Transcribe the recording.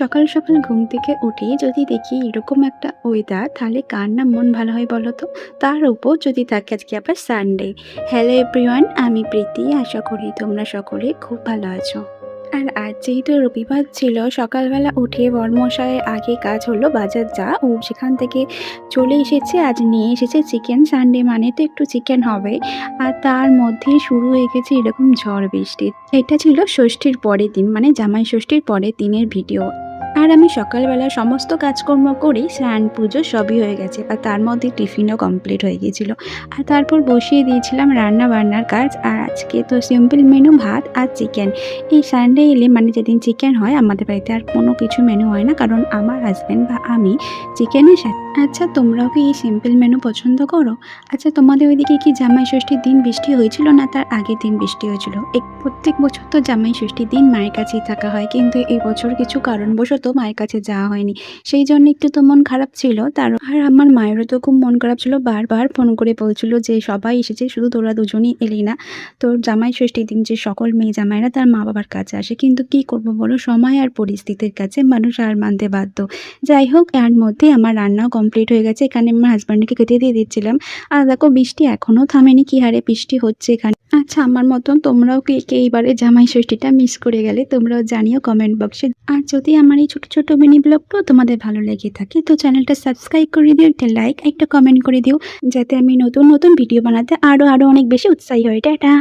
সকাল সকাল ঘুম থেকে উঠে যদি দেখি এরকম একটা ওয়েদার তাহলে কার না মন ভালো হয় বলো তো। তার উপর যদি থাকে আজকে আবার সানডে। হ্যালো এভরিওয়ান, আমি প্রীতি। আশা করি তোমরা সকলে খুব ভালো আছো। আর আজ যেহেতু রবিবার ছিল, সকালবেলা উঠে বরমশাইয়ের আগে কাজ হলো বাজার যা, ও সেখান থেকে চলে এসেছে। আজ নিয়ে এসেছে চিকেন। সানডে মানে তো একটু চিকেন হবে। আর তার মধ্যেই শুরু হয়ে গেছে এরকম ঝড় বৃষ্টি। এটা ছিল ষষ্ঠীর পরের দিন, মানে জামাই ষষ্ঠীর পরের দিনের ভিডিও। আর আমি সকালবেলা সমস্ত কাজকর্ম করে স্নান পুজো সবই হয়ে গেছে, আর তার মধ্যে টিফিনও কমপ্লিট হয়ে গিয়েছিল। আর তারপর বসিয়ে দিয়েছিলাম রান্না বান্নার কাজ। আর আজকে তো সিম্পল মেনু, ভাত আর চিকেন। এই সানডে এলে মানে যেদিন চিকেন হয় আমাদের বাড়িতে আর কোনো কিছু মেনু হয় না, কারণ আমার হাজব্যান্ড বা আমি চিকেনের সাথে। আচ্ছা, তোমরাও কি এই সিম্পল মেনু পছন্দ করো? আচ্ছা, তোমাদের ওইদিকে কি জামাই ষষ্ঠীর দিন বৃষ্টি হয়েছিল, না তার আগের দিন বৃষ্টি হয়েছিল? প্রত্যেক বছর তো জামাই ষষ্ঠীর দিন মায়ের কাছেই থাকা হয়, কিন্তু এই বছর কিছু কারণবশত মায়ের কাছে যাওয়া হয়নি। সেই জন্য একটু তো মন খারাপ ছিল তার। আর আমার মায়েরও তো খুব মন খারাপ ছিল, বারবার ফোন করে বলছিল যে সবাই এসেছে, শুধু তোরা দুজনই এলি না। তোর জামাই ষষ্ঠীর দিন যে সকল মেয়ে জামাইরা তার মা বাবার কাছে আসে, কিন্তু কি করব বলো, সময় আর পরিস্থিতির কাছে মানুষ আর মানতে বাধ্য। যাই হোক, এর মধ্যে আমার রান্নাও কমপ্লিট হয়ে গেছে। এখানে আমার হাজব্যান্ডকে খেতে দিয়ে দিচ্ছিলাম। আর দেখো বৃষ্টি এখনও থামেনি, কি হারে বৃষ্টি হচ্ছে এখানে। আচ্ছা, আমার মতন তোমরাও কে কে এইবারে জামাই ষষ্ঠীটা মিস করে গেলে তোমরাও জানিও কমেন্ট বক্সে। আর যদি আমার এই ছোট ছোট মিনি ব্লগটাও তোমাদের ভালো লেগে থাকে তো চ্যানেলটা সাবস্ক্রাইব করে দিও, একটা লাইক একটা কমেন্ট করে দিও, যাতে আমি নতুন নতুন ভিডিও বানাতে আরও অনেক বেশি উৎসাহী হই। টাটা।